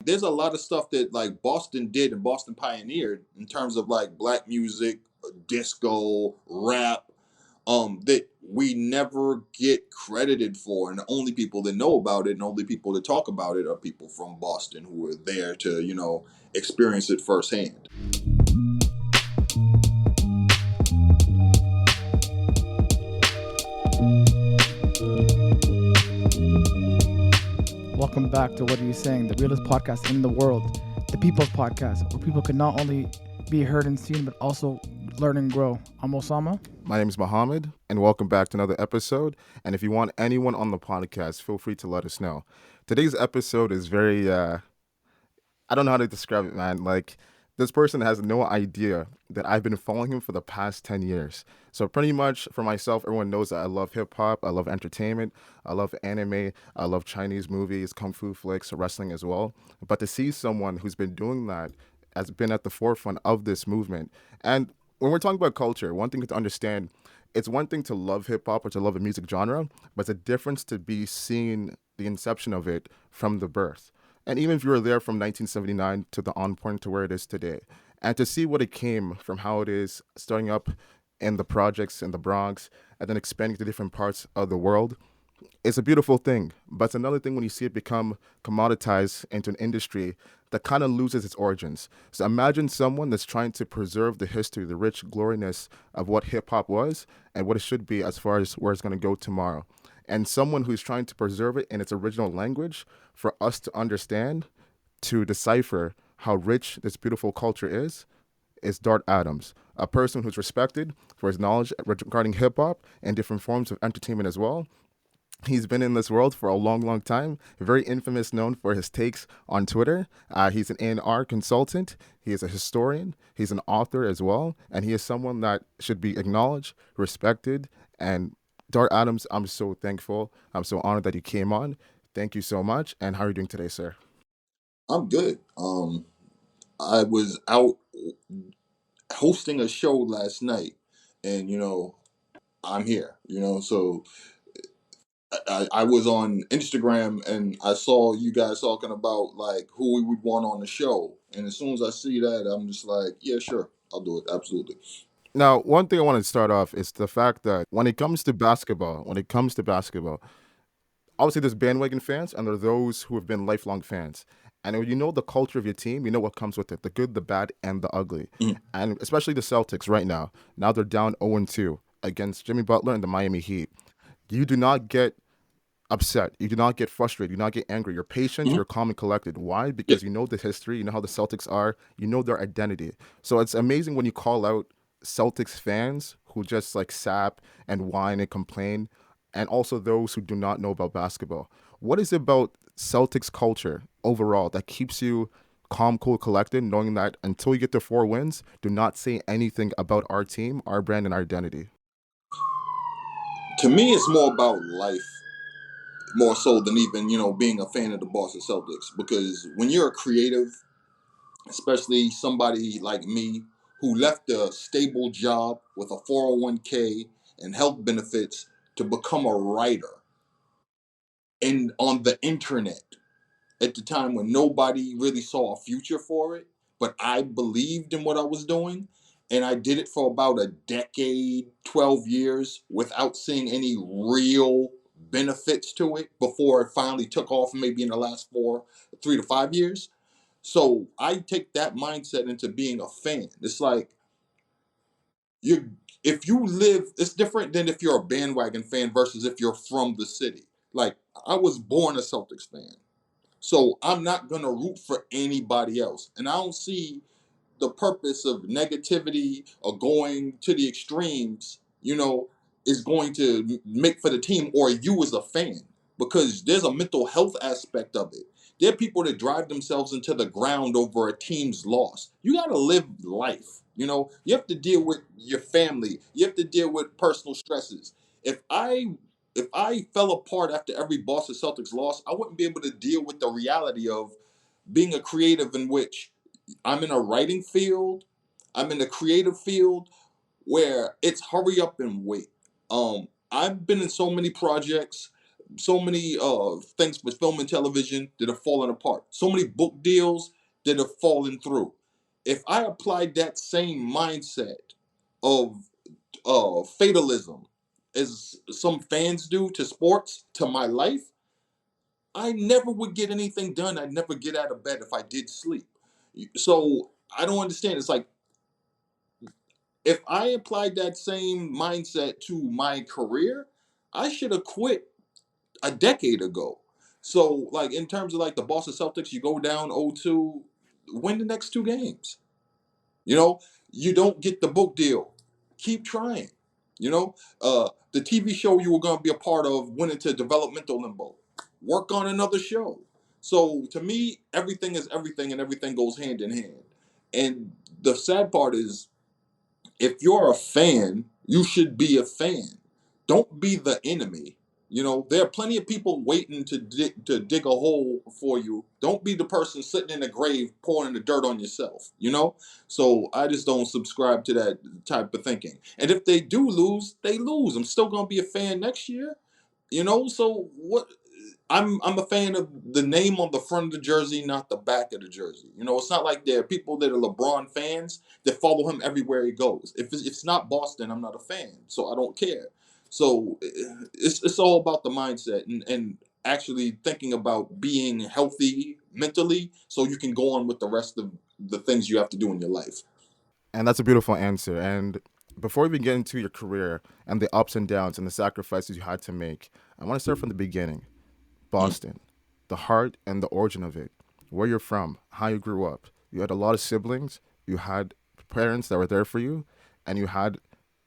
there's a lot of stuff that like Boston did and Boston pioneered in terms of like black music, disco, rap, that we never get credited for, and the only people that know about it and only people that talk about it are people from Boston who were there to, experience it firsthand. Welcome back to What Are You Saying, the realest podcast in the world, the people's podcast, where people can not only be heard and seen, but also learn and grow. I'm Osama. My name is Mohammed, and welcome back to another episode. And if you want anyone on the podcast, feel free to let us know. Today's episode is very, I don't know how to describe it, man. Like, this person has no idea that I've been following him for the past 10 years. So pretty much for myself, everyone knows that I love hip hop, I love entertainment, I love anime, I love Chinese movies, kung fu flicks, wrestling as well. But to see someone who's been doing that, has been at the forefront of this movement. And when we're talking about culture, one thing to understand, it's one thing to love hip hop or to love a music genre, but it's a difference to be seeing the inception of it from the birth. And even if you were there from 1979 to the on point to where it is today, and to see what it came from how it is starting up in the projects in the Bronx and then expanding to different parts of the world, it's a beautiful thing. But it's another thing when you see it become commoditized into an industry that kind of loses its origins. So imagine someone that's trying to preserve the history, the rich gloriness of what hip hop was and what it should be as far as where it's going to go tomorrow. And someone who's trying to preserve it in its original language for us to understand, to decipher how rich this beautiful culture is Dart Adams, a person who's respected for his knowledge regarding hip hop and different forms of entertainment as well. He's been in this world for a long, long time. Very infamous, known for his takes on Twitter. He's an A&R consultant. He is a historian. He's an author as well. And he is someone that should be acknowledged, respected. And Dart Adams, I'm so thankful. I'm so honored that you came on. Thank you so much. And how are you doing today, sir? I'm good. I was out hosting a show last night, and I'm here. So I was on Instagram and I saw you guys talking about like who we would want on the show, and as soon as I see that, I'm just like, yeah, sure, I'll do it, absolutely. Now, one thing I want to start off is the fact that when it comes to basketball, obviously there's bandwagon fans and there are those who have been lifelong fans. And when you know the culture of your team, you know what comes with it, the good, the bad, and the ugly. Mm. And especially the Celtics right now. Now they're down 0-2 against Jimmy Butler and the Miami Heat. You do not get upset. You do not get frustrated. You do not get angry. You're patient. Mhm. You're calm and collected. Why? Yeah. Because you know the history. You know how the Celtics are. You know their identity. So it's amazing when you call out Celtics fans who just like sap and whine and complain, and also those who do not know about basketball. What is it about Celtics culture overall that keeps you calm, cool, collected, knowing that until you get to 4 wins, do not say anything about our team, our brand, and our identity? To me, it's more about life, more so than even being a fan of the Boston Celtics. Because when you're a creative, especially somebody like me who left a stable job with a 401k and health benefits to become a writer and on the internet at the time when nobody really saw a future for it, but I believed in what I was doing. And I did it for about a decade, 12 years, without seeing any real benefits to it before it finally took off, maybe in the last 3 to 5 years. So I take that mindset into being a fan. It's like you if you live, it's different than if you're a bandwagon fan versus if you're from the city. Like, I was born a Celtics fan. So I'm not gonna root for anybody else. And I don't see the purpose of negativity or going to the extremes, is going to make for the team or you as a fan. Because there's a mental health aspect of it. There are people that drive themselves into the ground over a team's loss. You gotta live life. You have to deal with your family. You have to deal with personal stresses. If I if I fell apart after every Boston Celtics loss, I wouldn't be able to deal with the reality of being a creative in which I'm in a writing field, I'm in a creative field where it's hurry up and wait. I've been in so many projects so many things for film and television that are falling apart. So many book deals that are falling through. If I applied that same mindset of fatalism as some fans do to sports to my life, I never would get anything done. I'd never get out of bed if I did sleep. So I don't understand. It's like if I applied that same mindset to my career, I should have quit a decade ago. So, like in terms of like the Boston Celtics, you go down 0-2, win the next two games. You know, you don't get the book deal. Keep trying. You know, the TV show you were going to be a part of went into developmental limbo. Work on another show. So to me, everything is everything, and everything goes hand in hand. And the sad part is, if you're a fan, you should be a fan. Don't be the enemy. You know, there are plenty of people waiting to dig a hole for you. Don't be the person sitting in the grave pouring the dirt on yourself. You know, so I just don't subscribe to that type of thinking. And if they do lose, they lose. I'm still gonna be a fan next year. You know, so what? I'm a fan of the name on the front of the jersey, not the back of the jersey. You know, it's not like there are people that are LeBron fans that follow him everywhere he goes. If it's not Boston, I'm not a fan, so I don't care. So it's all about the mindset and actually thinking about being healthy mentally, so you can go on with the rest of the things you have to do in your life. And that's a beautiful answer. And before we get into your career and the ups and downs and the sacrifices you had to make, I want to start from the beginning. Mm. Boston, the heart and the origin of it, where you're from, how you grew up. You had a lot of siblings, you had parents that were there for you, and you had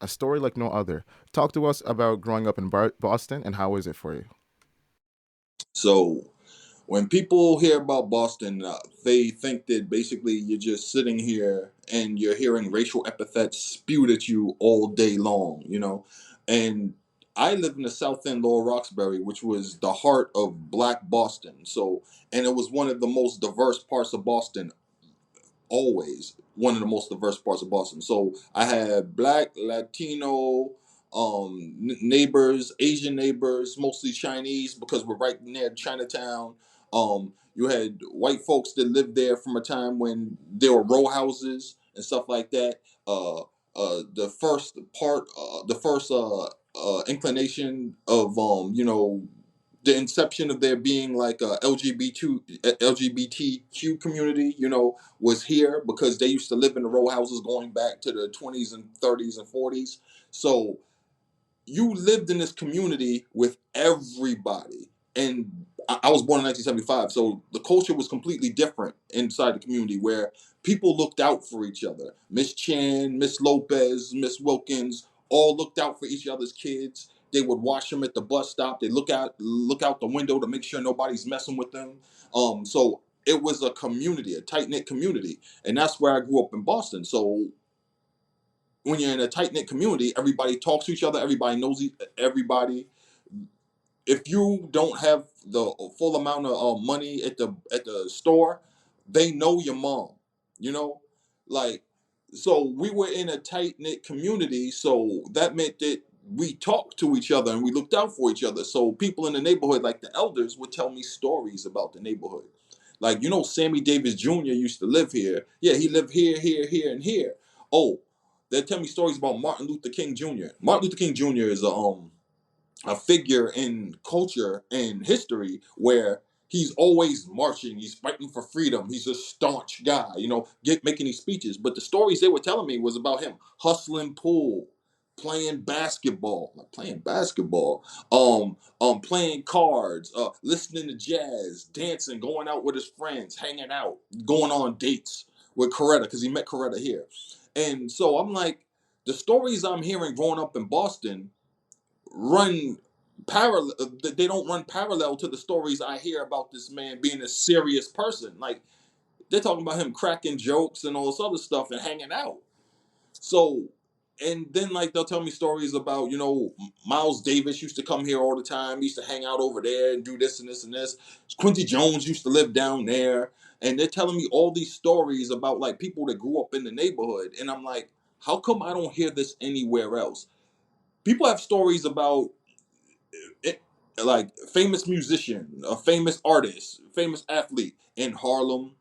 a story like no other. Talk to us about growing up in Boston and how is it for you? So when people hear about Boston, they think that basically you're just sitting here and you're hearing racial epithets spewed at you all day long, you know. And I live in the South End, Lower Roxbury, which was the heart of Black Boston. So, and it was one of the most diverse parts of Boston, always one of the most diverse parts of Boston. So I had black, Latino, neighbors, Asian neighbors, mostly Chinese because we're right near Chinatown. You had white folks that lived there from a time when there were row houses and stuff like that. The first part, the first inclination of the inception of there being like a LGBTQ community, was here because they used to live in the row houses going back to the 20s and 30s and 40s. So you lived in this community with everybody. And I was born in 1975, so the culture was completely different inside the community where people looked out for each other. Miss Chan, Miss Lopez, Miss Wilkins all looked out for each other's kids. They would watch them at the bus stop. They look out the window to make sure nobody's messing with them. So it was a community, a tight knit community, and that's where I grew up in Boston. So when you're in a tight knit community, everybody talks to each other, everybody knows everybody. If you don't have the full amount of money at the store, they know your mom. You know, like, so we were in a tight knit community, so that meant that we talked to each other and we looked out for each other. So people in the neighborhood, like the elders, would tell me stories about the neighborhood. Like, Sammy Davis Jr. used to live here. Yeah, he lived here, here, here, and here. Oh, they tell me stories about Martin Luther King Jr. Martin Luther King Jr. is a figure in culture and history where he's always marching, he's fighting for freedom, he's a staunch guy, making these speeches. But the stories they were telling me was about him hustling pool, playing basketball, playing cards, listening to jazz, dancing, going out with his friends, hanging out, going on dates with Coretta because he met Coretta here. And so I'm like, the stories I'm hearing growing up in Boston run parallel. They don't run parallel to the stories I hear about this man being a serious person. Like, they're talking about him cracking jokes and all this other stuff and hanging out. So, and then like they'll tell me stories about Miles Davis used to come here all the time. He used to hang out over there and do this and this and this. Quincy Jones used to live down there, and they're telling me all these stories about like people that grew up in the neighborhood. And I'm like, how come I don't hear this anywhere else? People have stories about it, like famous musician, a famous artist, famous athlete in Harlem,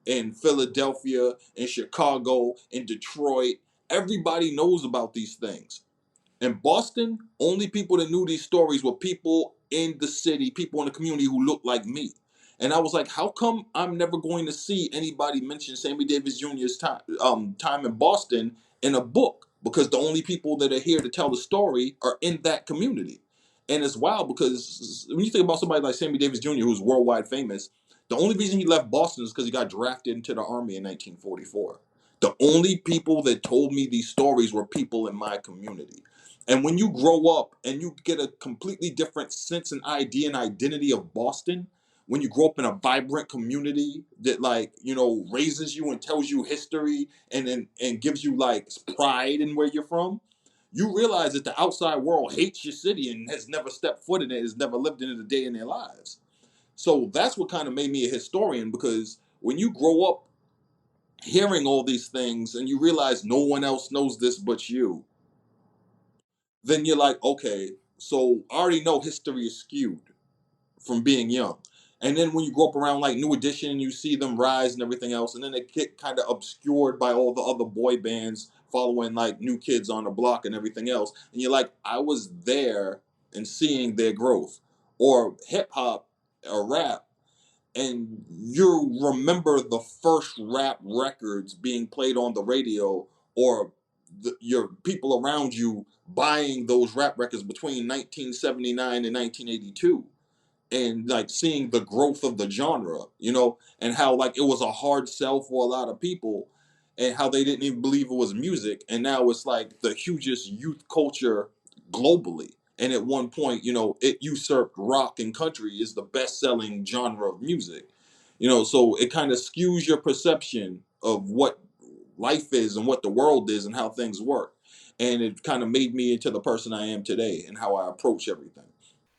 in Philadelphia, in Chicago, in Detroit. Everybody knows about these things. In Boston, only people that knew these stories were people in the city, people in the community who looked like me. And I was like, how come I'm never going to see anybody mention Sammy Davis Jr.'s time in Boston in a book? Because the only people that are here to tell the story are in that community. And it's wild because when you think about somebody like Sammy Davis Jr., who's worldwide famous, the only reason he left Boston is because he got drafted into the army in 1944. The only people that told me these stories were people in my community. And when you grow up and you get a completely different sense and idea and identity of Boston, when you grow up in a vibrant community that like, raises you and tells you history and gives you like pride in where you're from, you realize that the outside world hates your city and has never stepped foot in it, has never lived in it a day in their lives. So that's what kind of made me a historian, because when you grow up hearing all these things and you realize no one else knows this but you, then you're like, okay, so I already know history is skewed from being young. And then when you grow up around like New Edition, you see them rise and everything else, and then they get kind of obscured by all the other boy bands following like New Kids on the Block and everything else. And you're like, I was there and seeing their growth. Or hip hop or rap, and you remember the first rap records being played on the radio, or your people around you buying those rap records between 1979 and 1982, and like seeing the growth of the genre, and how like it was a hard sell for a lot of people, and how they didn't even believe it was music, and now it's like the hugest youth culture globally. And at one point, it usurped rock and country is the best-selling genre of music. So it kind of skews your perception of what life is and what the world is and how things work. And it kind of made me into the person I am today and how I approach everything.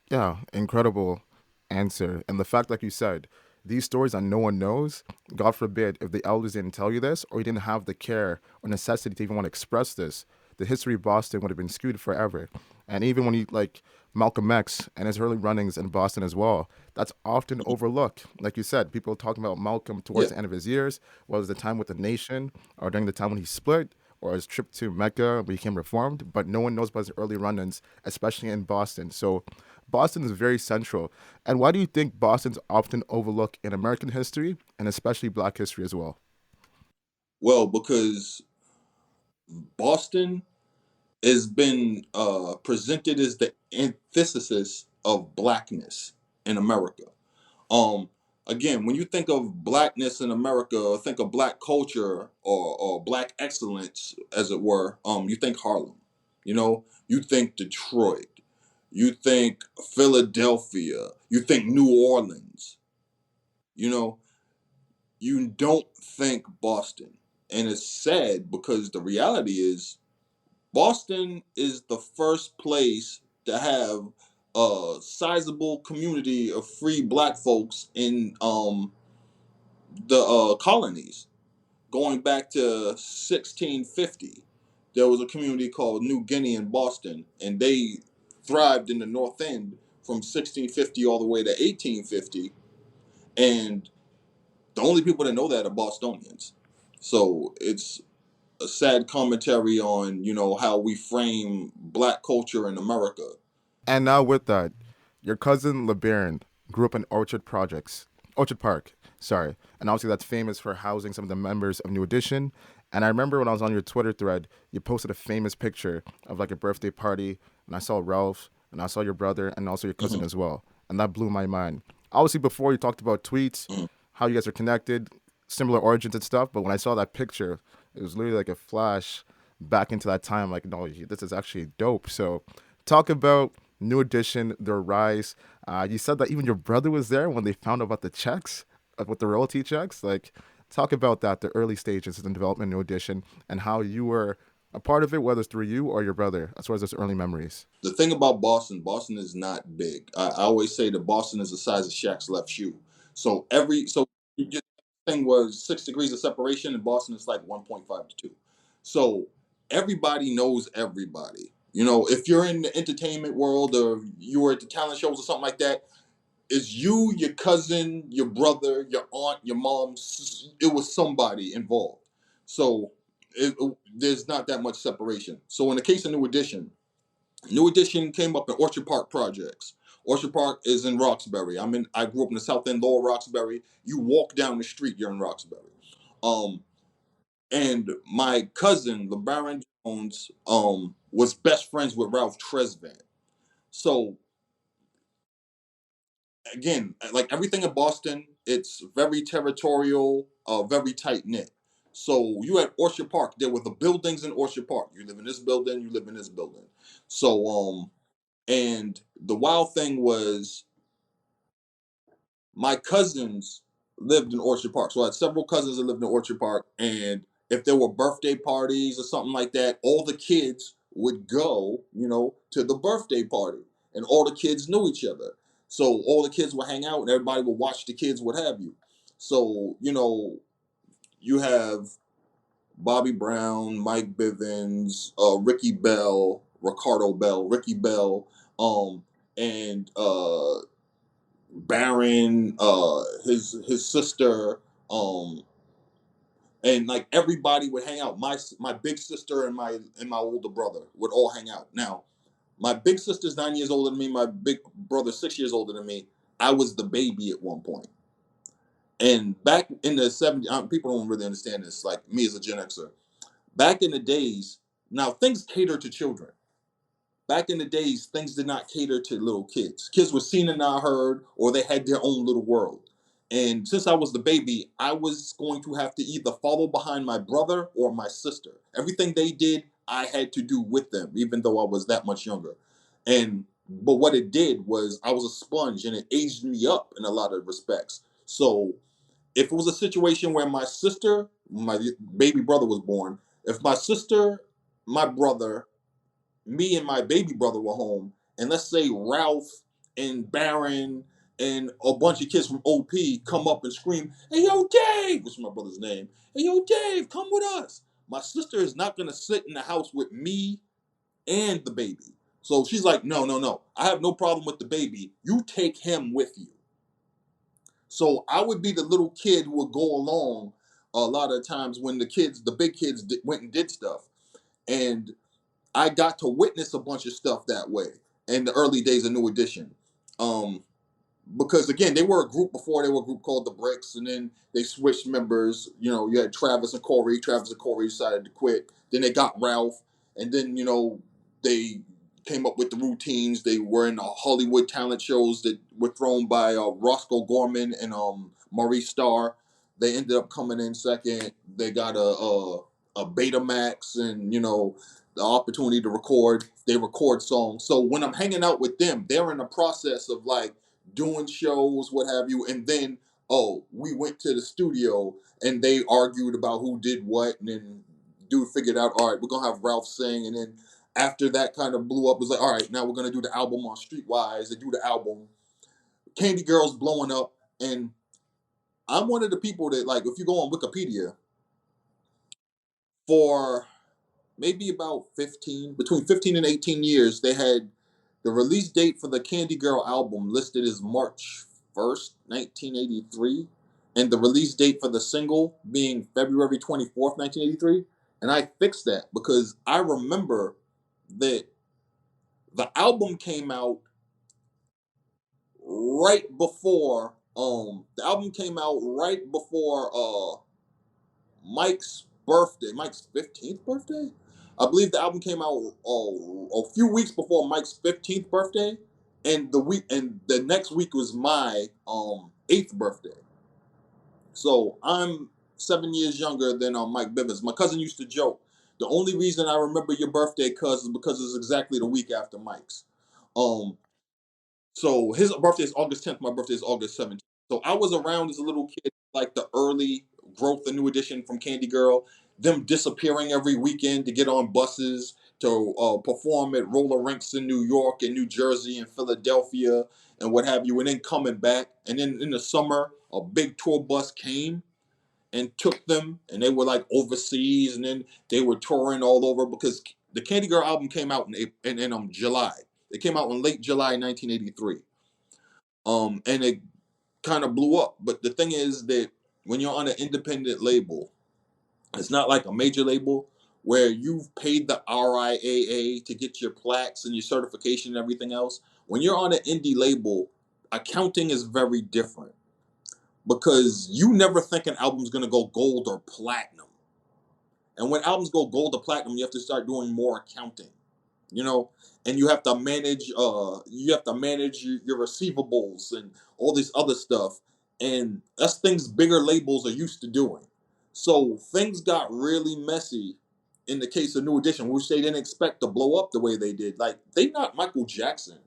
Yeah, incredible answer. And the fact, like you said, these stories that no one knows, God forbid, if the elders didn't tell you this or you didn't have the care or necessity to even want to express this, the history of Boston would have been skewed forever. And even when you like Malcolm X and his early runnings in Boston as well, that's often overlooked. Like you said, people talking about Malcolm Yeah. towards the end of his years, whether it was the time with the nation or during the time when he split or his trip to Mecca, became reformed, but no one knows about his early run-ins, especially in Boston. So Boston is very central. And why do you think Boston's often overlooked in American history and especially Black history as well? Well, because Boston has been presented as the antithesis of blackness in America. Um, Again, when you think of blackness in America, or think of black culture, or black excellence, as it were, you think Harlem. You think Detroit. You think Philadelphia. You think New Orleans. You know, you don't think Boston. And it's sad because the reality is Boston is the first place to have a sizable community of free black folks in the colonies. Going back to 1650, there was a community called New Guinea in Boston, and they thrived in the North End from 1650 all the way to 1850. And the only people that know that are Bostonians. So it's a sad commentary on how we frame black culture in America. And now with that, your cousin LeBaron grew up in Orchard Park, sorry. And obviously that's famous for housing some of the members of New Edition. And I remember when I was on your Twitter thread, you posted a famous picture of like a birthday party, and I saw Ralph, and I saw your brother, and also your cousin Mhm, as well. And that blew my mind. Obviously, before you talked about tweets, mhm. how you guys are connected, similar origins and stuff. But when I saw that picture, it was literally like a flash back into that time. Like, no, this is actually dope. So, talk about New Edition, their rise. You said that even your brother was there when they found out about the checks, with the royalty checks. Like, talk about that, the early stages of the development of New Edition, and how you were a part of it, whether it's through you or your brother, as far as those early memories. The thing about Boston, Boston is not big. I always say that Boston is the size of Shaq's left shoe. So your thing was 6 degrees of separation, in Boston it's like 1.5 to 2. So everybody knows everybody. You know, if you're in the entertainment world or you were at the talent shows or something like that, it's you, your cousin, your brother, your aunt, your mom. It was somebody involved. So there's not that much separation. So in the case of New Edition came up in Orchard Park projects. Orchard Park is in Roxbury. I grew up in the South End, Lower Roxbury. You walk down the street, you're in Roxbury. Um, and my cousin, LeBaron Jones, was best friends with Ralph Tresvant. So again, like everything in Boston, it's very territorial, very tight knit. So you at Orchard Park, there were the buildings in Orchard Park. You live in this building, you live in this building. So and the wild thing was my cousins lived in Orchard Park. So I had several cousins that lived in Orchard Park, and if there were birthday parties or something like that, all the kids would go, to the birthday party, and all the kids knew each other. So all the kids would hang out, and everybody would watch the kids, what have you. So you have Bobby Brown, Mike Bivens, Ricky Bell, Ricardo Bell, Ricky Bell, and Baron, his sister, um, and like everybody would hang out. My big sister and my older brother would all hang out. Now, my big sister's 9 years older than me. My big brother's 6 years older than me. I was the baby at one point. And back in the 70s, people don't really understand this. Like me as a Gen Xer, back in the days, now things cater to children. Back in the days, things did not cater to little kids. Kids were seen and not heard, or they had their own little world. And since I was the baby, I was going to have to either follow behind my brother or my sister. Everything they did, I had to do with them, even though I was that much younger. But what it did was I was a sponge, and it aged me up in a lot of respects. So if it was a situation where my baby brother was born, if my sister, my brother, me and my baby brother were home, and let's say Ralph and Baron and a bunch of kids from OP come up and scream, "Hey, yo, Dave!" which is my brother's name. "Hey, yo, Dave, come with us." My sister is not gonna sit in the house with me and the baby. So she's like, "No, no, no. I have no problem with the baby. You take him with you." So I would be the little kid who would go along a lot of times when the big kids, went and did stuff. And I got to witness a bunch of stuff that way in the early days of New Edition. Um, because again, they were a group before. They were a group called the Bricks, and then they switched members. You had Travis and Corey. Travis and Corey decided to quit. Then they got Ralph, and then they came up with the routines. They were in Hollywood talent shows that were thrown by Roscoe Gorman and Maurice Starr. They ended up coming in second. They got a Betamax, and the opportunity to record. They record songs. So when I'm hanging out with them, they're in the process of like doing shows, what have you, and then we went to the studio and they argued about who did what, and then dude figured out, all right, we're gonna have Ralph sing, and then after that kind of blew up, it was like, all right, now we're gonna do the album on Streetwise. They do the album, Candy Girl's blowing up, and I'm one of the people that, like, if you go on Wikipedia, for maybe about 15 and 18 years, they had the release date for the Candy Girl album listed as March 1st, 1983, and the release date for the single being February 24th, 1983. And I fixed that because I remember that the album came out right before Mike's birthday, Mike's 15th birthday. I believe the album came out a few weeks before Mike's 15th birthday, and the next week was my eighth birthday. So I'm 7 years younger than Mike Bivens. My cousin used to joke, the only reason I remember your birthday, cuz, is because it's exactly the week after Mike's. Um, so his birthday is August 10th. My birthday is August 17th. So I was around as a little kid, like the early growth of New Edition from Candy Girl, them disappearing every weekend to get on buses to perform at roller rinks in New York and New Jersey and Philadelphia and what have you, and then coming back. And then in the summer, a big tour bus came and took them, and they were like overseas, and then they were touring all over because The Candy Girl album came out in July. It came out in late July 1983. And it kind of blew up. But the thing is that when you're on an independent label, it's not like a major label where you've paid the RIAA to get your plaques and your certification and everything else. When you're on an indie label, accounting is very different because you never think an album's gonna go gold or platinum. And when albums go gold or platinum, you have to start doing more accounting, you know, and you have to manage your receivables and all this other stuff. And that's things bigger labels are used to doing. So things got really messy in the case of New Edition, which they didn't expect to blow up the way they did. Like they knocked Michael Jackson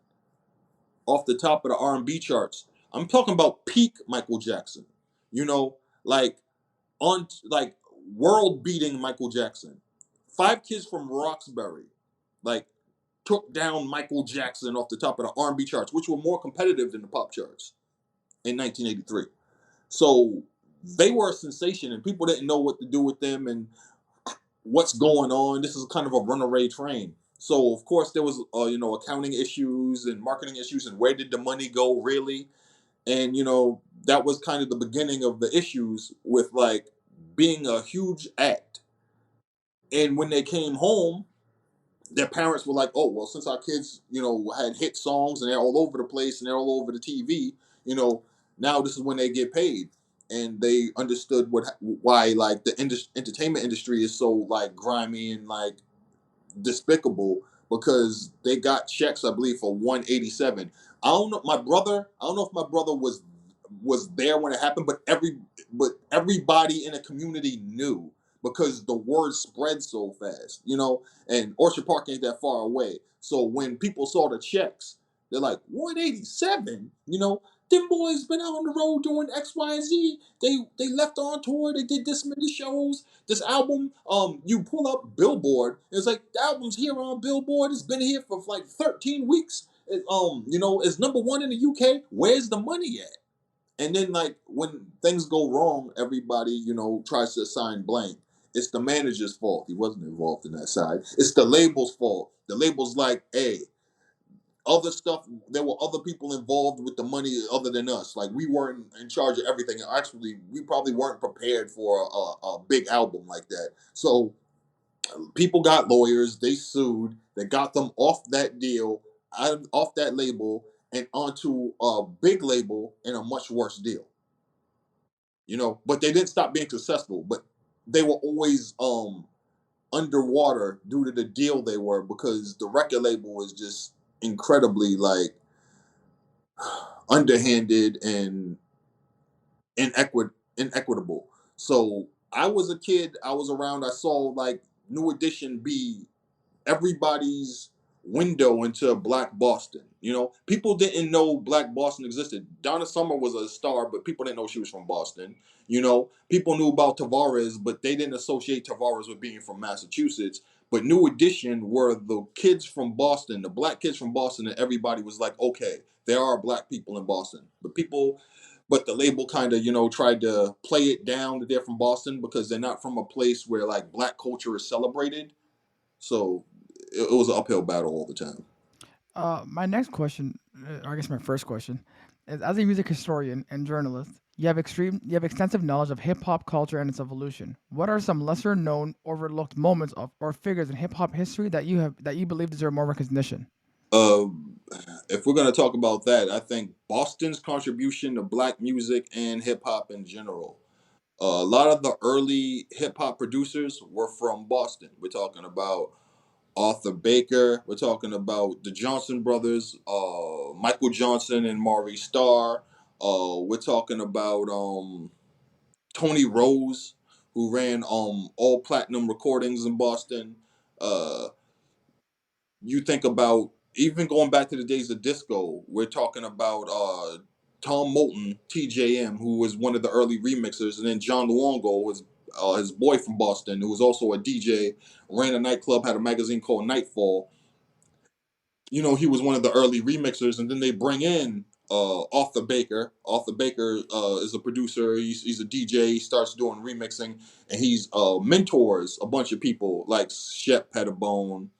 off the top of the R&B charts. I'm talking about peak Michael Jackson. You know, like on like world beating Michael Jackson. Five Kids from Roxbury, like took down Michael Jackson off the top of the R&B charts, which were more competitive than the pop charts in 1983. So they were a sensation, and people didn't know what to do with them and what's going on. This is kind of a runaway train. So of course there was accounting issues and marketing issues, and where did the money go really? And that was kind of the beginning of the issues with like being a huge act. And when they came home, their parents were like, "Oh, well, since our kids, had hit songs and they're all over the place and they're all over the TV, now this is when they get paid." And they understood why like the entertainment industry is so like grimy and like despicable, because they got checks, I believe, for 187. I don't know. I don't know if my brother was there when it happened, but everybody in the community knew because the word spread so fast, and Orchard Park ain't that far away. So when people saw the checks, they're like, 187, them boys been out on the road doing X, Y, and Z. They left on tour, they did this many shows. This album, you pull up Billboard, it's like the album's here on Billboard, it's been here for like 13 weeks. It's number one in the UK. Where's the money at? And then like when things go wrong, everybody, tries to assign blame. It's the manager's fault. He wasn't involved in that side. It's the label's fault. The label's like, hey, other stuff, there were other people involved with the money other than us. Like we weren't in charge of everything. Actually, we probably weren't prepared for a big album like that. So people got lawyers, they sued, they got them off that deal, off that label, and onto a big label in a much worse deal. But they didn't stop being successful, but they were always underwater due to the deal they were, because the record label was just incredibly like underhanded and inequitable. So I was a kid, I was around, I saw like New Edition be everybody's window into Black Boston. People didn't know Black Boston existed. Donna Summer was a star, but people didn't know she was from Boston. People knew about Tavares, but they didn't associate Tavares with being from Massachusetts. But New Edition were the kids from Boston, the black kids from Boston, and everybody was like, okay, there are black people in Boston. But the label kind of, tried to play it down that they're from Boston because they're not from a place where like black culture is celebrated. So it was an uphill battle all the time. My next question, or I guess my first question, is as a music historian and journalist, you have extensive knowledge of hip hop culture and its evolution. What are some lesser known, overlooked moments of or figures in hip hop history that you believe deserve more recognition? Uh, if we're gonna talk about that, I think Boston's contribution to black music and hip hop in general. A lot of the early hip hop producers were from Boston. We're talking about Arthur Baker. We're talking about the Johnson brothers, Michael Johnson and Maurice Starr. We're talking about Tony Rose, who ran all platinum recordings in Boston. Uh, you think about even going back to the days of disco. We're talking about Tom Moulton, TJM, who was one of the early remixers, and then John Luongo was his boy from Boston, who was also a DJ, ran a nightclub, had a magazine called Nightfall. He was one of the early remixers, and then they bring in Arthur Baker. Arthur Baker is a producer. He's a DJ. He starts doing remixing, and he's mentors a bunch of people like Shep Pettibone.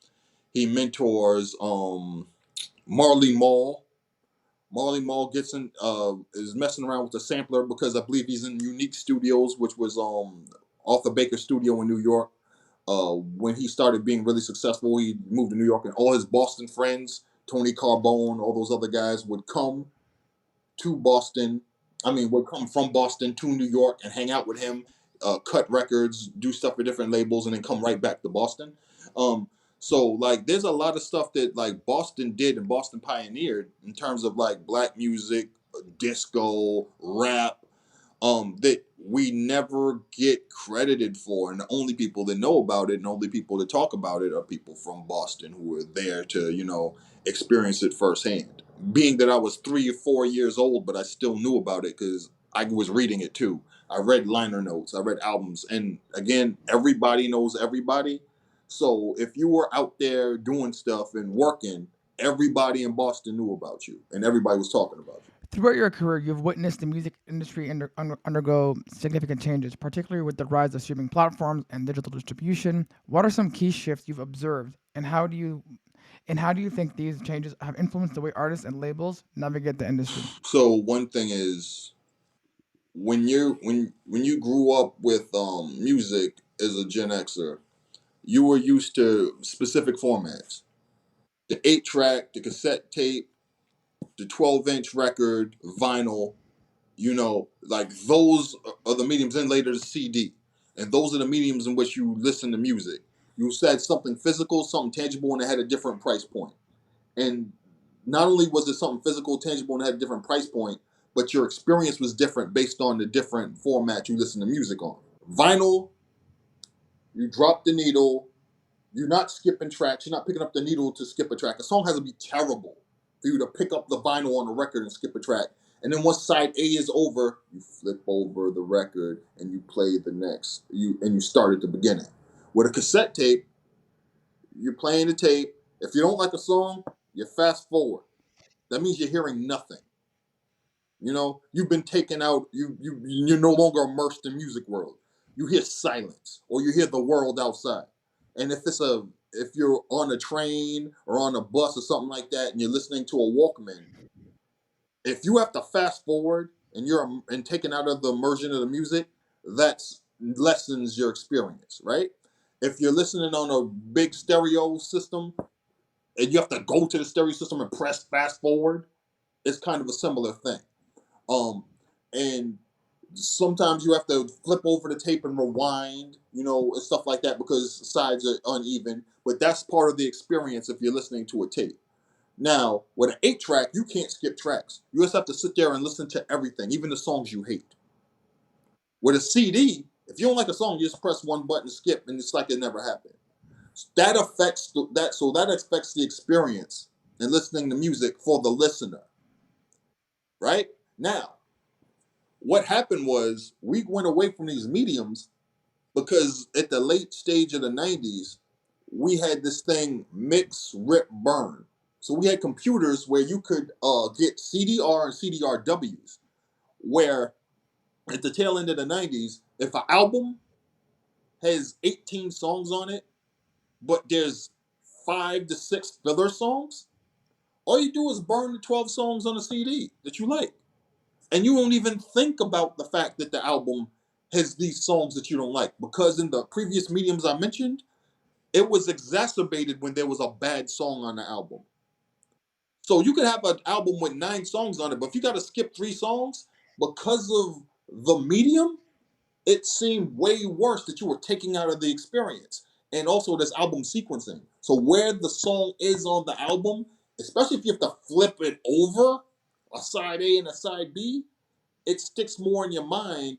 He mentors Marley Marl. Marley Marl gets in is messing around with the sampler because I believe he's in Unique Studios, which was Arthur Baker's studio in New York. When he started being really successful, he moved to New York, and all his Boston friends, Tony Carbone, all those other guys, would come to Boston. I mean, would come from Boston to New York and hang out with him, cut records, do stuff for different labels, and then come right back to Boston. Um, so like, there's a lot of stuff that like Boston did and Boston pioneered in terms of like black music, disco, rap, that we never get credited for, and the only people that know about it and only people that talk about it are people from Boston who were there to experience it firsthand. Being that I was 3 or 4 years old, but I still knew about it because I was reading it too. I read liner notes, I read albums, and again, everybody knows everybody. So if you were out there doing stuff and working, everybody in Boston knew about you and everybody was talking about you. Throughout your career, you've witnessed the music industry undergo significant changes, particularly with the rise of streaming platforms and digital distribution. What are some key shifts you've observed, and how do you think these changes have influenced the way artists and labels navigate the industry? So one thing is, when you grew up with music as a Gen Xer, you were used to specific formats: the 8 track, the cassette tape, the 12-inch record, vinyl. Like those are the mediums, and later the CD, and those are the mediums in which you listen to music. You said something physical, something tangible, and it had a different price point. And not only was it something physical, tangible, and had a different price point, but your experience was different based on the different format you listen to music on. Vinyl, you drop the needle, you're not skipping tracks, you're not picking up the needle to skip a track. A song has to be terrible for you to pick up the vinyl on the record and skip a track. And then once side A is over, you flip over the record and you play the next. You start at the beginning. With a cassette tape, you're playing the tape. If you don't like a song, you fast forward. That means you're hearing nothing. You've been taken out. You're no longer immersed in music world. You hear silence, or you hear the world outside. And if you're on a train or on a bus or something like that, and you're listening to a Walkman, if you have to fast forward and you're and taken out of the immersion of the music, that's lessens your experience, right? If you're listening on a big stereo system and you have to go to the stereo system and press fast forward, it's kind of a similar thing. Um, and sometimes you have to flip over the tape and rewind, and stuff like that because sides are uneven. But that's part of the experience if you're listening to a tape. Now, with an 8 track, you can't skip tracks. You just have to sit there and listen to everything, even the songs you hate. With a CD, if you don't like a song, you just press one button, skip, and it's like it never happened. That affects that, so that affects the experience and listening to music for the listener, right? Now, what happened was we went away from these mediums because at the late stage of the 90s, we had this thing mix, rip, burn. So we had computers where you could get CDR and CDRWs, where at the tail end of the 90s, if an album has 18 songs on it, but there's 5 to 6 filler songs, all you do is burn the 12 songs on a CD that you like. And you won't even think about the fact that the album has these songs that you don't like. Because in the previous mediums I mentioned, it was exacerbated when there was a bad song on the album. So you could have an album with 9 songs on it, but if you got to skip 3 songs because of the medium, it seemed way worse that you were taking out of the experience. And also this album sequencing. So where the song is on the album, especially if you have to flip it over a side A and a side B, it sticks more in your mind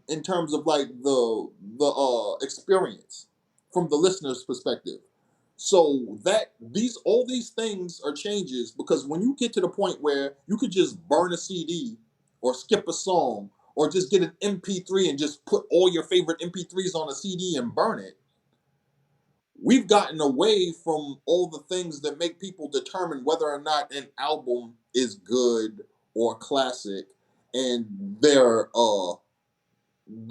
in terms of like the experience from the listener's perspective. So that these all these things are changes because when you get to the point where you could just burn a CD or skip a song or just get an MP3 and just put all your favorite MP3s on a CD and burn it, we've gotten away from all the things that make people determine whether or not an album is good or classic, and the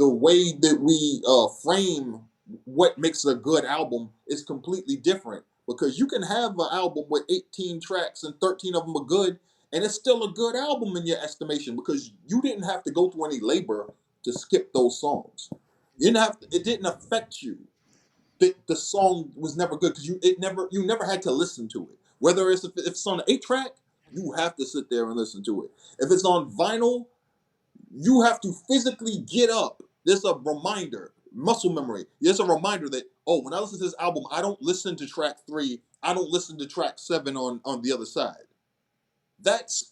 way that we frame what makes a good album is completely different, because you can have an album with 18 tracks and 13 of them are good, and it's still a good album in your estimation because you didn't have to go through any labor to skip those songs. You didn't have to, it didn't affect you. The song was never good because you never had to listen to it. Whether if it's on an 8 track, you have to sit there and listen to it. If it's on vinyl, you have to physically get up. There's a reminder, muscle memory. There's a reminder that, oh, when I listen to this album, I don't listen to track 3. I don't listen to track 7 on the other side. That's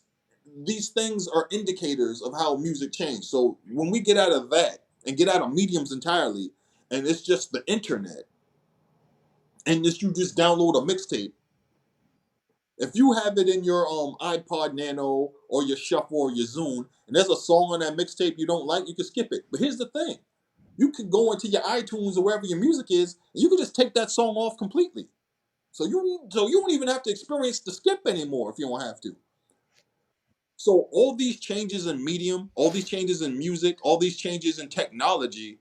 These things are indicators of how music changed. So when we get out of that and get out of mediums entirely, and it's just the internet, and you just download a mixtape. If you have it in your iPod Nano or your Shuffle or your Zune, and there's a song on that mixtape you don't like, you can skip it. But here's the thing: you can go into your iTunes or wherever your music is, and you can just take that song off completely. So you don't even have to experience the skip anymore if you don't have to. So all these changes in medium, all these changes in music, all these changes in technology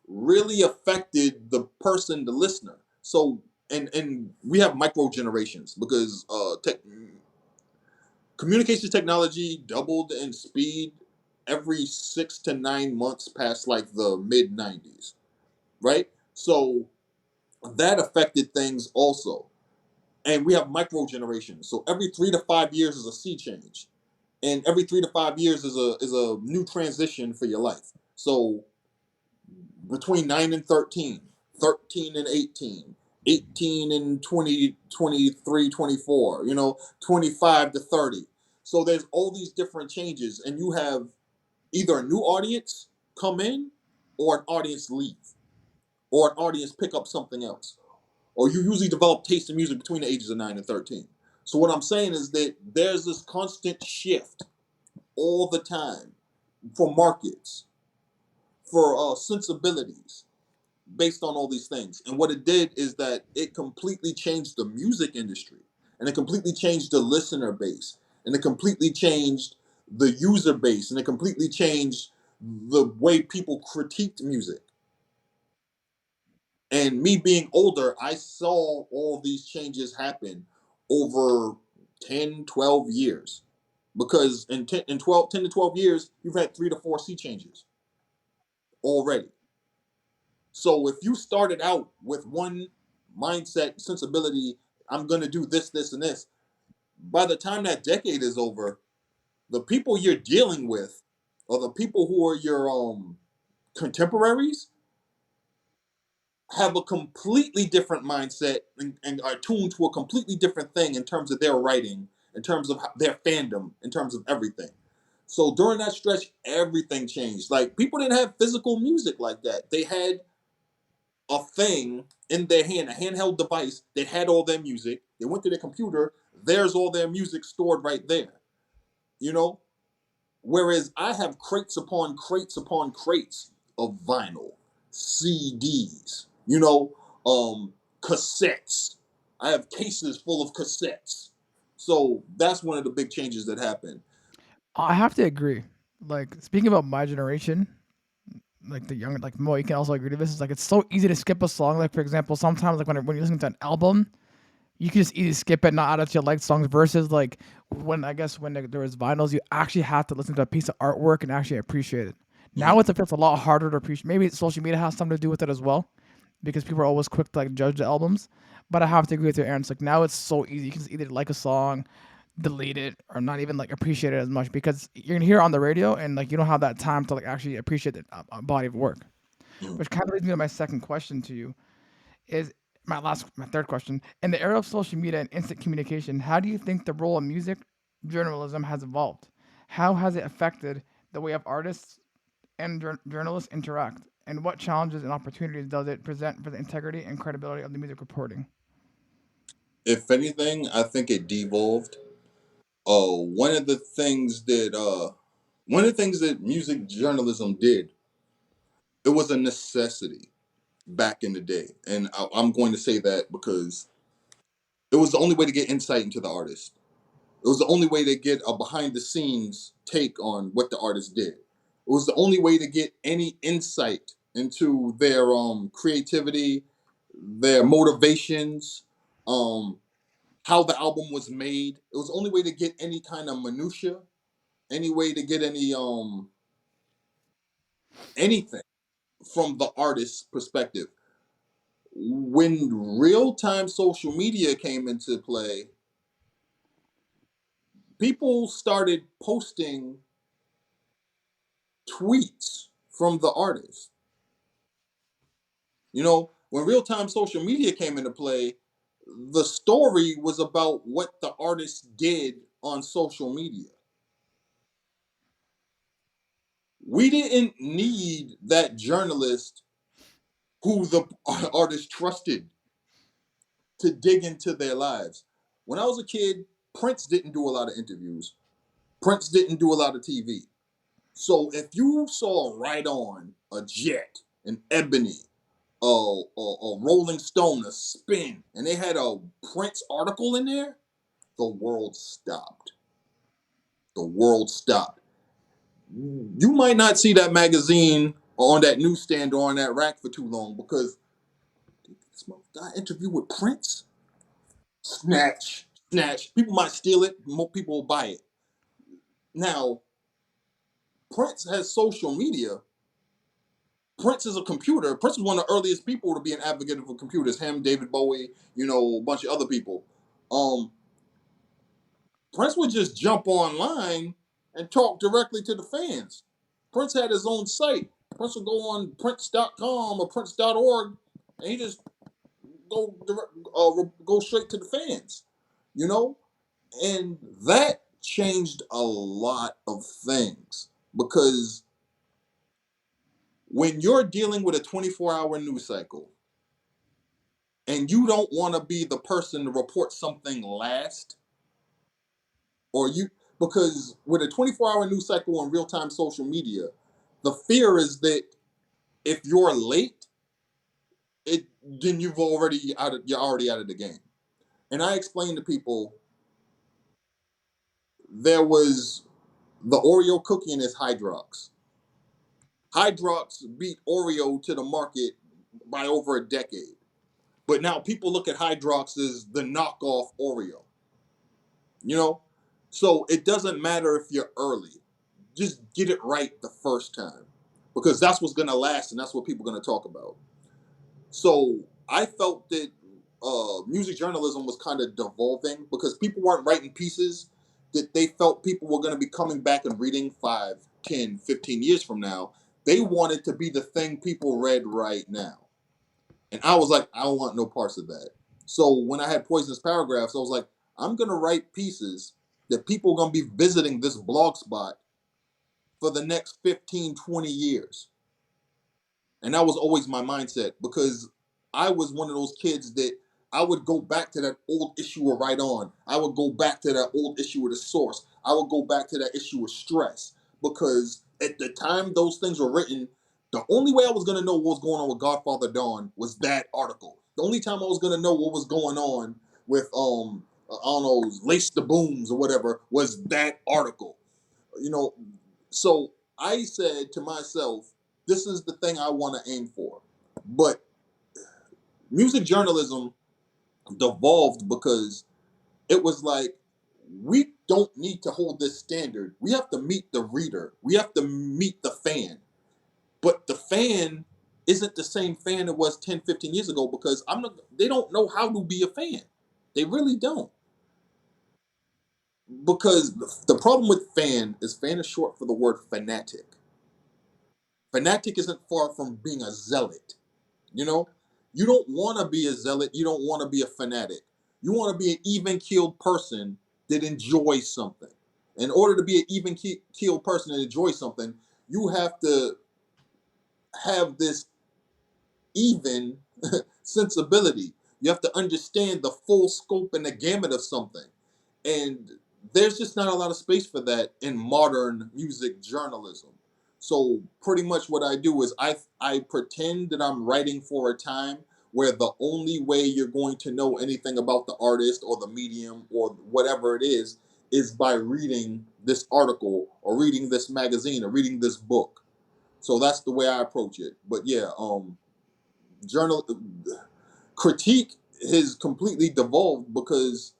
really affected the person, the listener. So and we have micro generations because communication technology doubled in speed every 6 to 9 months past like the mid 90s, right? So that affected things also. And we have micro generations. So every 3 to 5 years is a sea change. And every 3 to 5 years is a new transition for your life. So between 9 and 13, 13 and 18, 18 and 20, 23, 24, 25 to 30. So there's all these different changes, and you have either a new audience come in or an audience leave or an audience pick up something else. Or you usually develop taste in music between the ages of 9 and 13. So what I'm saying is that there's this constant shift all the time for markets, for sensibilities, based on all these things. And what it did is that it completely changed the music industry, and it completely changed the listener base, and it completely changed the user base, and it completely changed the way people critiqued music. And me being older, I saw all these changes happen over 10, 12 years. Because in 10 to 12 years, you've had 3 to 4 sea changes already. So if you started out with one mindset, sensibility, I'm going to do this, this, and this, by the time that decade is over, the people you're dealing with, or the people who are your contemporaries, have a completely different mindset, and are tuned to a completely different thing in terms of their writing, in terms of their fandom, in terms of everything. So during that stretch, everything changed. Like, people didn't have physical music like that. They had a thing in their hand, a handheld device that had all their music. They went to their computer, there's all their music stored right there. You know? Whereas I have crates upon crates upon crates of vinyl, CDs, cassettes. I have cases full of cassettes. So that's one of the big changes that happened. I have to agree. Like, speaking about my generation, like the younger, like Mo, you can also agree to this. Is like it's so easy to skip a song. Like, for example, sometimes like when you're listening to an album, you can just easily skip it, not add it to your liked songs. Versus like when I guess when there was vinyls, you actually have to listen to a piece of artwork and actually appreciate it. Now Mhm. it's a lot harder to appreciate. Maybe social media has something to do with it as well, because people are always quick to like judge the albums. But I have to agree with you, Aaron. It's like now it's so easy. You can just either like a song, delete it, or not even like appreciate it as much because you're gonna hear it on the radio and like you don't have that time to like actually appreciate the body of work. Mhm. Which kind of leads me to my second question to you: is my third question. In the era of social media and instant communication, how do you think the role of music journalism has evolved? How has it affected the way of artists and journalists interact? And what challenges and opportunities does it present for the integrity and credibility of the music reporting? If anything, I think it devolved. Uh, one of the things that one of the things that music journalism did, it was a necessity. back in the day, and I'm going to say that because it was the only way to get insight into the artist. It was the only way to get a behind the scenes take on what the artist did. It was the only way to get any insight into their creativity, their motivations, um how the album was made. It was the only way to get any kind of minutia, any way to get anything from the artist's perspective. When real time social media came into play, people started posting tweets from the artist. You know, when real time social media came into play, the story was about what the artist did on social media. We didn't need that journalist who the artist trusted to dig into their lives. When I was a kid, Prince didn't do a lot of interviews. Prince didn't do a lot of TV. So if you saw Right On, a Jet, an Ebony, a Rolling Stone, a Spin, and they had a Prince article in there, the world stopped. The world stopped. You might not see that magazine on that newsstand or on that rack for too long because this guy interview with Prince. Snatch, snatch. People might steal it. More people will buy it. Now, Prince has social media. Prince is a computer. Prince was one of the earliest people to be an advocate for computers. Him, David Bowie, a bunch of other people. Um, Prince would just jump online and talk directly to the fans. Prince had his own site. Prince would go on Prince.com or Prince.org, and he just go straight to the fans. You know, and that changed a lot of things because when you're dealing with a 24-hour news cycle and you don't want to be the person to report something last, or you because with a 24-hour news cycle on real-time social media, the fear is that if you're late, it then you're already out of the game. And I explained to people there was the Oreo cookie and its Hydrox. Hydrox beat Oreo to the market by over a decade. But now people look at Hydrox as the knockoff Oreo. You know? So it doesn't matter if you're early. Just get it right the first time. Because that's what's gonna last and that's what people are gonna talk about. So I felt that music journalism was kind of devolving because people weren't writing pieces that they felt people were going to be coming back and reading 5, 10, 15 years from now. They wanted to be the thing people read right now. And I was like, I don't want no parts of that. So when I had Poisonous Paragraphs, I was like, I'm going to write pieces that people are going to be visiting this blog spot for the next 15, 20 years. And that was always my mindset because I was one of those kids that I would go back to that old issue of Right On. I would go back to that old issue of The Source. I would go back to that issue of Stress because at the time those things were written, the only way I was going to know what was going on with Godfather Dawn was that article. The only time I was going to know what was going on with I don't know, Lace the Booms or whatever was that article. You know, so I said to myself, this is the thing I want to aim for. But music journalism devolved because it was like, we don't need to hold this standard. We have to meet the reader, we have to meet the fan. But the fan isn't the same fan it was 10, 15 years ago because they don't know how to be a fan. They really don't. Because the problem with fan is short for the word fanatic. Fanatic isn't far from being a zealot. You know, you don't want to be a zealot. You don't want to be a fanatic. You want to be an even keeled person that enjoys something. In order to be an even keeled person that enjoys something, you have to have this even sensibility. You have to understand the full scope and the gamut of something. And there's just not a lot of space for that in modern music journalism. So pretty much what I do is I pretend that I'm writing for a time where the only way you're going to know anything about the artist or the medium or whatever it is by reading this article or reading this magazine or reading this book. So that's the way I approach it. But yeah, journal critique has completely devolved because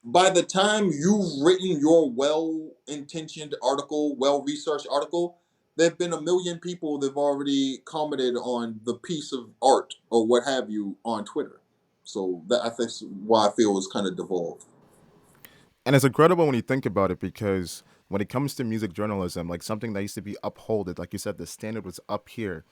by the time you've written your well-intentioned article, well-researched article, there've been a million people that've already commented on the piece of art or what have you on Twitter. So that I think why I feel is kind of devolved. And it's incredible when you think about it because when it comes to music journalism, like something that used to be upholded, like you said, the standard was up here.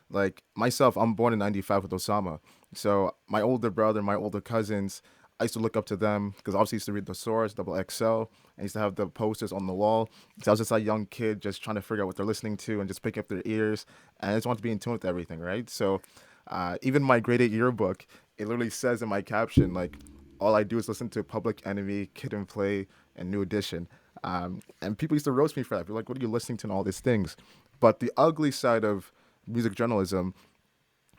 Like myself, I'm born in '95 with Osama. So my older brother, my older cousins, I used to look up to them because obviously I used to read the Source, Double XL. I used to have the posters on the wall. So I was just a young kid just trying to figure out what they're listening to and just pick up their ears. And I just want to be in tune with everything, right? So even my grade 8 yearbook, it literally says in my caption, like, all I do is listen to Public Enemy, Kid and Play, and New Edition. And people used to roast me for that. They're like, what are you listening to and all these things? But the ugly side of music journalism,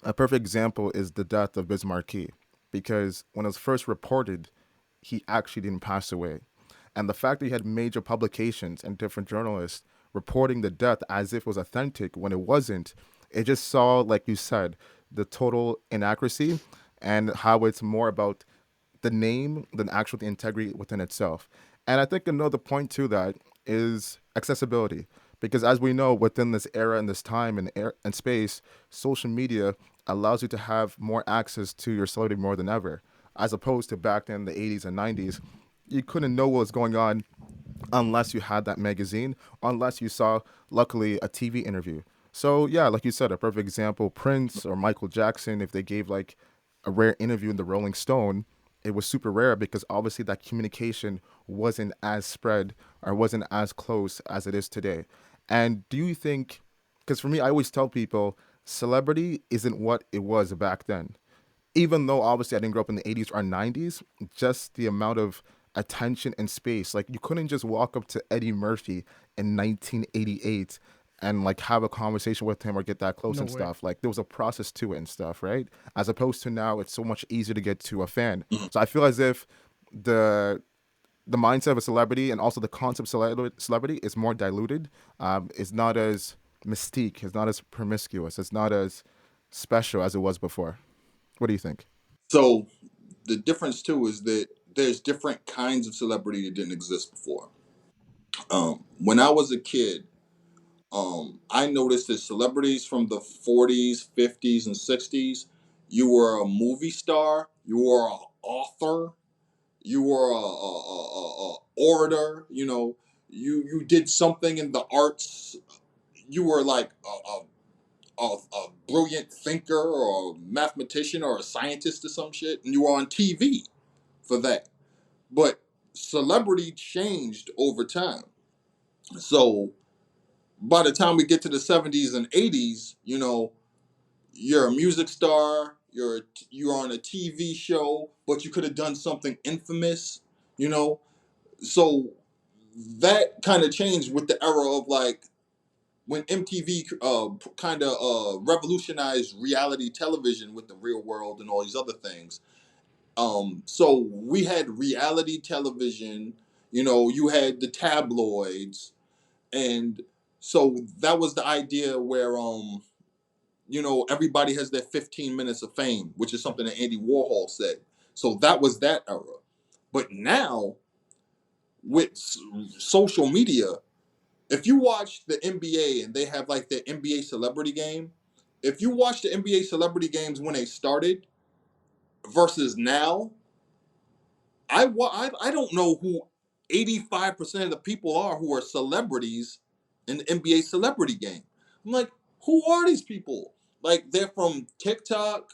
a perfect example is the death of Biz Markie, because when it was first reported, he actually didn't pass away. And the fact that he had major publications and different journalists reporting the death as if it was authentic when it wasn't, it just saw, like you said, the total inaccuracy and how it's more about the name than actually the integrity within itself. And I think another point to that is accessibility. Because as we know, within this era and this time and space, social media allows you to have more access to your celebrity more than ever. As opposed to back in the 80s and 90s, you couldn't know what was going on unless you had that magazine, unless you saw, luckily, a TV interview. So yeah, like you said, a perfect example, Prince or Michael Jackson, if they gave like a rare interview in the Rolling Stone, it was super rare because obviously that communication wasn't as spread or wasn't as close as it is today. And do you think, because for me, I always tell people celebrity isn't what it was back then, even though obviously I didn't grow up in the 80s or 90s, just the amount of attention and space. Like you couldn't just walk up to Eddie Murphy in 1988 and like have a conversation with him or get that close No and way. stuff. Like there was a process to it and stuff, right? As opposed to now, it's so much easier to get to a fan. Mhm. So I feel as if the the mindset of a celebrity and also the concept of celebrity is more diluted. It's not as mystique. It's not as promiscuous. It's not as special as it was before. What do you think? So the difference too is that there's different kinds of celebrity that didn't exist before. When I was a kid, I noticed that celebrities from the 40s, 50s, and 60s, you were a movie star, you were an author, you were a orator, you did something in the arts, you were like a brilliant thinker or a mathematician or a scientist or some shit, and you were on TV for that. But celebrity changed over time. So by the time we get to the 70s and 80s, you're a music star, you're on a TV show, but you could have done something infamous, you know. So that kind of changed with the era of like when MTV kind of revolutionized reality television with the Real World and all these other things. So we had reality television, you had the tabloids, and so that was the idea where everybody has their 15 minutes of fame, which is something that Andy Warhol said. So that was that era. But now with social media, if you watch the NBA and they have like the NBA celebrity game, if you watch the NBA celebrity games when they started versus now, I don't know who 85% of the people are who are celebrities in the NBA celebrity game. I'm like, who are these people? Like they're from TikTok,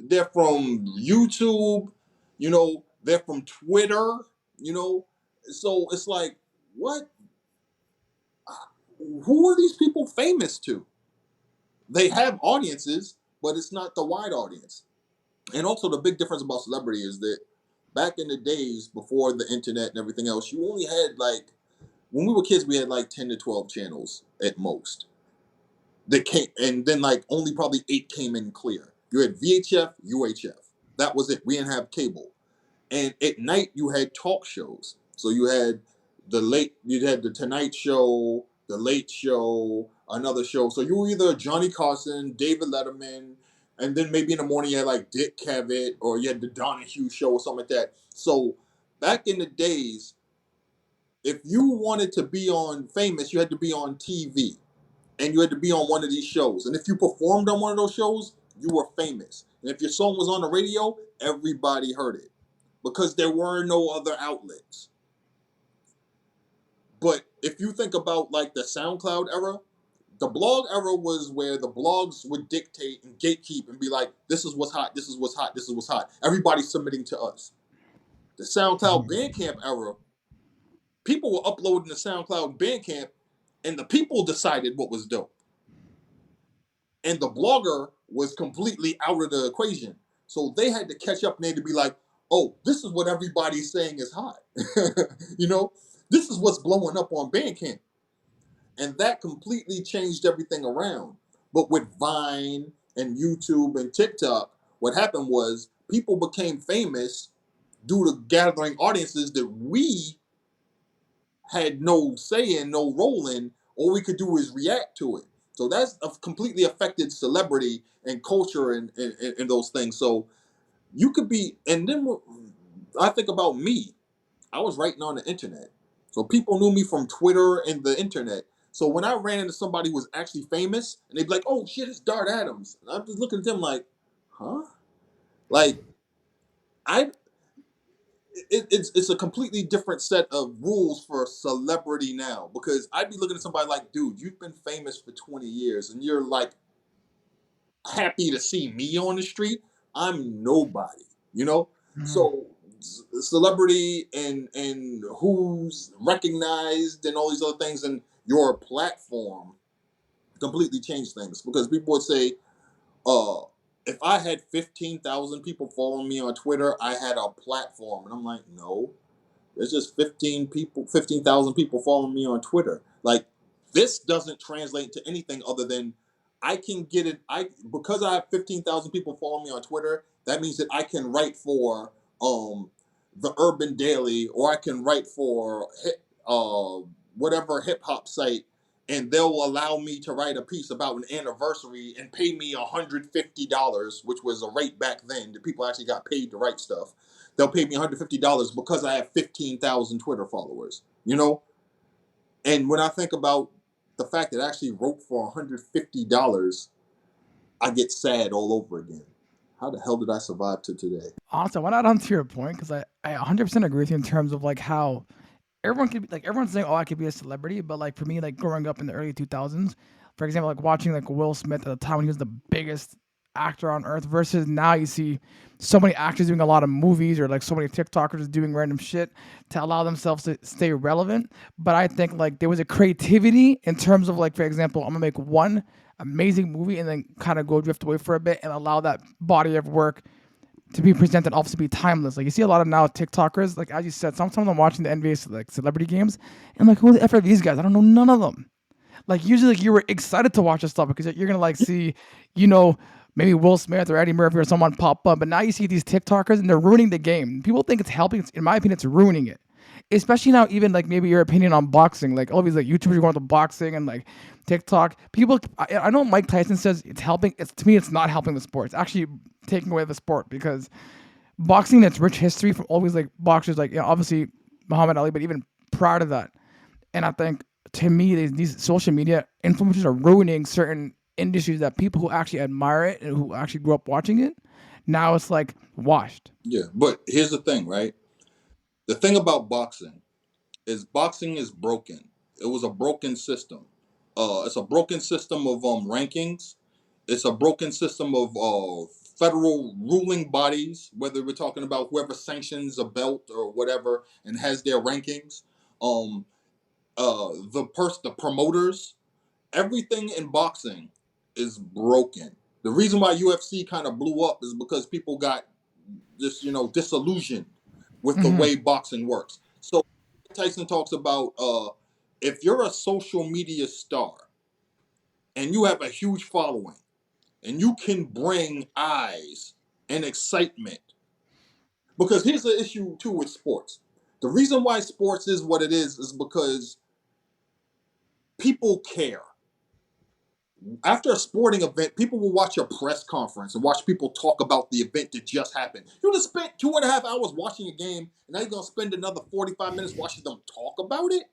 they're from YouTube, they're from Twitter, you know. So it's like, what? Who are these people famous to? They have audiences, but it's not the wide audience. And also, the big difference about celebrity is that back in the days before the internet and everything else, you only had like when we were kids, we had like 10 to 12 channels at most that came, and then like only probably 8 came in clear. You had VHF, UHF. That was it. We didn't have cable. And at night you had talk shows. So you had the Tonight Show, the Late Show, another show. So you were either Johnny Carson, David Letterman, and then maybe in the morning you had like Dick Cavett, or you had the Donahue Show or something like that. So back in the days, if you wanted to be on famous, you had to be on TV, and you had to be on one of these shows. And if you performed on one of those shows, you were famous. And if your song was on the radio, everybody heard it because there were no other outlets. But if you think about like the SoundCloud era, the blog era was where the blogs would dictate and gatekeep and be like, this is what's hot, this is what's hot, this is what's hot. Everybody's submitting to us. The SoundCloud Bandcamp era, people were uploading to SoundCloud and Bandcamp, and the people decided what was dope. And the blogger was completely out of the equation. So they had to catch up and they had to be like, oh, this is what everybody's saying is hot. You know, this is what's blowing up on Bandcamp. And that completely changed everything around. But with Vine and YouTube and TikTok, what happened was people became famous due to gathering audiences that we had no say in, no role in. All we could do is react to it. So that's completely affected celebrity and culture and those things. So you could be, and then I think about me. I was writing on the internet. So people knew me from Twitter and the internet. So when I ran into somebody who was actually famous, and they'd be like, oh shit, it's Dart Adams. And I'm just looking at them like, huh? Like, I it's a completely different set of rules for celebrity now, because I'd be looking at somebody like, dude, you've been famous for 20 years and you're like happy to see me on the street. I'm nobody, you know? Mhm. So celebrity and who's recognized and all these other things, and your platform completely changed things, because people would say, uh if I had 15,000 people following me on Twitter, I had a platform. And I'm like, no, there's just 15,000 people following me on Twitter. Like, this doesn't translate to anything other than I can get it. Because I have 15,000 people following me on Twitter, that means that I can write for um the Urban Daily, or I can write for whatever hip hop site, and they'll allow me to write a piece about an anniversary and pay me $150, which was a rate back then. The people actually got paid to write stuff. They'll pay me $150 because I have 15,000 Twitter followers, you know? And when I think about the fact that I actually wrote for $150, I get sad all over again. How the hell did I survive to today? Also, I want to add on to your point because I 100% agree with you in terms of like how everyone could be like everyone's saying, oh, I could be a celebrity, but like for me, like growing up in the early 2000s, for example, like watching like Will Smith at the time when he was the biggest actor on earth versus now you see so many actors doing a lot of movies or like so many TikTokers doing random shit to allow themselves to stay relevant. But I think like there was a creativity in terms of like, for example, I'm gonna make one amazing movie and then kind of go drift away for a bit and allow that body of work to be presented, obviously be timeless. Like you see a lot of now TikTokers, like as you said, sometimes I'm watching the NBA like celebrity games and like, who the F are these guys? I don't know none of them. Like usually like you were excited to watch this stuff because you're gonna like see, you know, maybe Will Smith or Eddie Murphy or someone pop up, but now you see these TikTokers and they're ruining the game. People think it's helping. In my opinion, it's ruining it. Especially now, even like maybe your opinion on boxing, like all these like YouTubers going to boxing and like TikTok. People, I know Mike Tyson says it's helping. It's to me, it's not helping the sport. It's actually taking away the sport because boxing, its rich history from always like boxers, like obviously Muhammad Ali, but even prior to that. And I think to me, these social media influencers are ruining certain industries that people who actually admire it and who actually grew up watching it. Now it's like washed. Yeah, but here's the thing, right? The thing about boxing is broken. It was a broken system. It's a broken system of rankings. It's a broken system of federal ruling bodies, whether we're talking about whoever sanctions a belt or whatever and has their rankings. Um, the promoters, everything in boxing is broken. The reason why UFC kind of blew up is because people got just disillusioned with the Hmm. way boxing works. So Tyson talks about if you're a social media star and you have a huge following and you can bring eyes and excitement, because here's the issue too with sports. The reason why sports is what it is because people care. After a sporting event, people will watch a press conference and watch people talk about the event that just happened. You just spent 2.5 hours watching a game, and now you're gonna spend another 45 minutes watching them talk about it.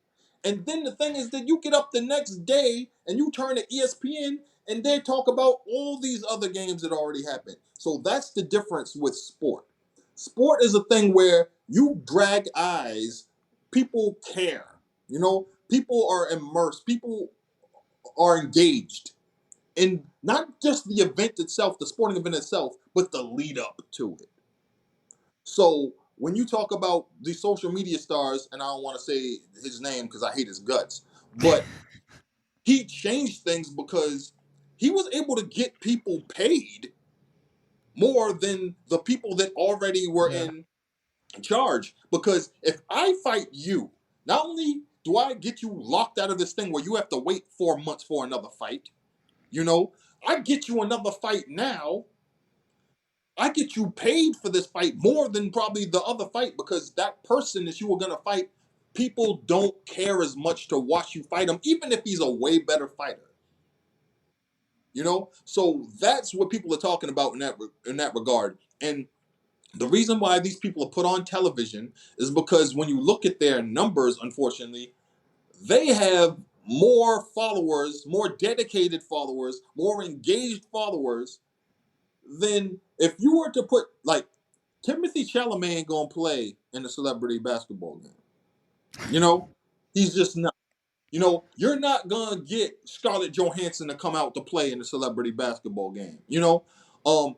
And then the thing is that you get up the next day and you turn to ESPN and they talk about all these other games that already happened. So that's the difference with sport. Sport is a thing where you drag eyes, people care. People are immersed, people are engaged in not just the event itself, the sporting event itself, but the lead up to it. So when you talk about the social media stars, and I don't want to say his name because I hate his guts, but he changed things because he was able to get people paid more than the people that already were Yeah. in charge. Because if I fight you, not only do I get you locked out of this thing where you have to wait 4 months for another fight, you know, I get you another fight now. I get you paid for this fight more than probably the other fight because that person that you were gonna fight, people don't care as much to watch you fight him, even if he's a way better fighter. So that's what people are talking about in that regard. And the reason why these people are put on television is because when you look at their numbers, unfortunately, they have more followers, more dedicated followers, more engaged followers than if you were to put like Timothy Chalamet ain't gonna play in a celebrity basketball game. You know, he's just not. You're not gonna get Scarlett Johansson to come out to play in a celebrity basketball game. Um,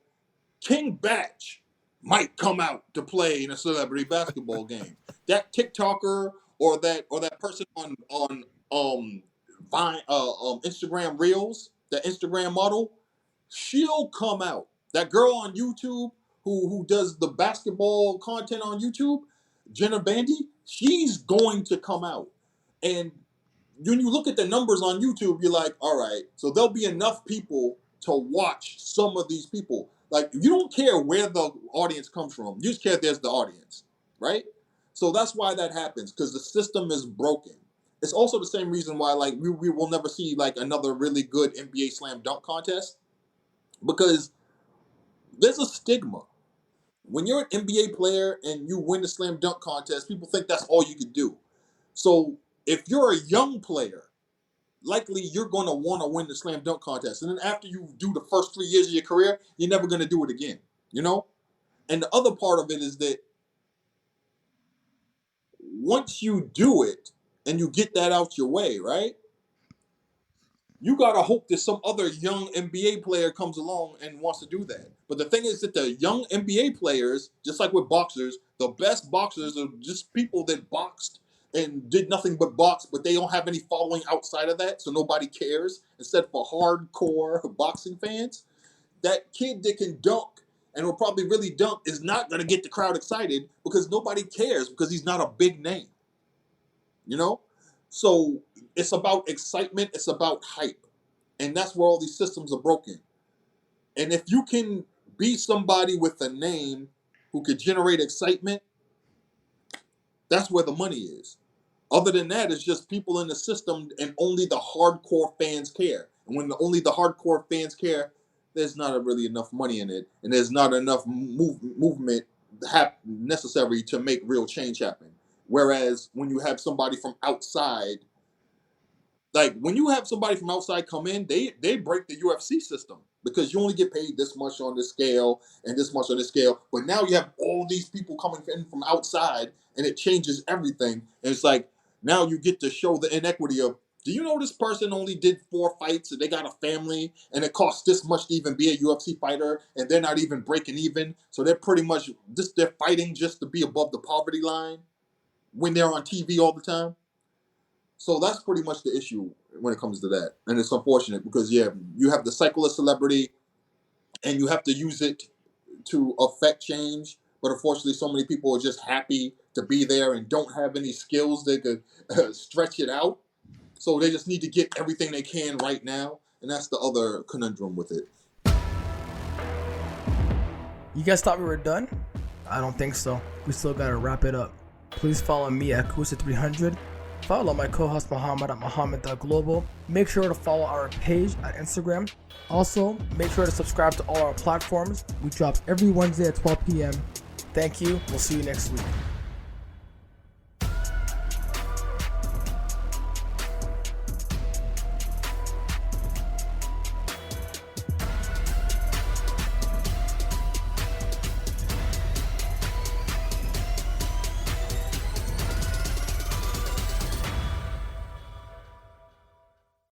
King Batch might come out to play in a celebrity basketball game. That TikToker or that person on Vine Instagram Reels, that Instagram model, she'll come out. That girl on YouTube who does the basketball content on YouTube, Jenna Bandy, she's going to come out. And when you look at the numbers on YouTube, you're like, all right, so there'll be enough people to watch some of these people. Like, you don't care where the audience comes from. You just care if there's the audience, right? So that's why that happens, because the system is broken. It's also the same reason why, like, we will never see, like, another really good NBA slam dunk contest, because there's a stigma. When you're an NBA player and you win the slam dunk contest, people think that's all you can do. So if you're a young player, likely you're going to want to win the slam dunk contest. And then after you do the first 3 years of your career, you're never going to do it again, you know? And the other part of it is that once you do it and you get that out your way, right? You got to hope that some other young NBA player comes along and wants to do that. But the thing is that the young NBA players, just like with boxers, the best boxers are just people that boxed and did nothing but box, but they don't have any following outside of that, so nobody cares. Instead, for hardcore boxing fans, that kid that can dunk and will probably really dunk is not going to get the crowd excited because nobody cares because he's not a big name, you know? So it's about excitement, it's about hype. And that's where all these systems are broken. And if you can be somebody with a name who could generate excitement, that's where the money is. Other than that, it's just people in the system and only the hardcore fans care. And when only the hardcore fans care, there's not really enough money in it. And there's not enough movement necessary to make real change happen. Whereas when you have somebody from outside, like when you have somebody from outside come in, they break the UFC system because you only get paid this much on this scale and this much on this scale. But now you have all these people coming in from outside, and it changes everything. And it's like now you get to show the inequity of. Do you know this person only did 4 fights and they got a family and it costs this much to even be a UFC fighter and they're not even breaking even? So they're pretty much they're fighting just to be above the poverty line when they're on TV all the time. So that's pretty much the issue when it comes to that. And it's unfortunate because, yeah, you have the cycle of celebrity and you have to use it to affect change. But unfortunately, so many people are just happy to be there and don't have any skills that could stretch it out. So they just need to get everything they can right now, and that's the other conundrum with it. You guys thought we were done? I don't think so. We still gotta wrap it up. Please follow me at Kusa300. Follow my co-host Muhammad at Muhammad.global. Make sure to follow our page at Instagram. Also, make sure to subscribe to all our platforms. We drop every Wednesday at 12 p.m. Thank you. We'll see you next week.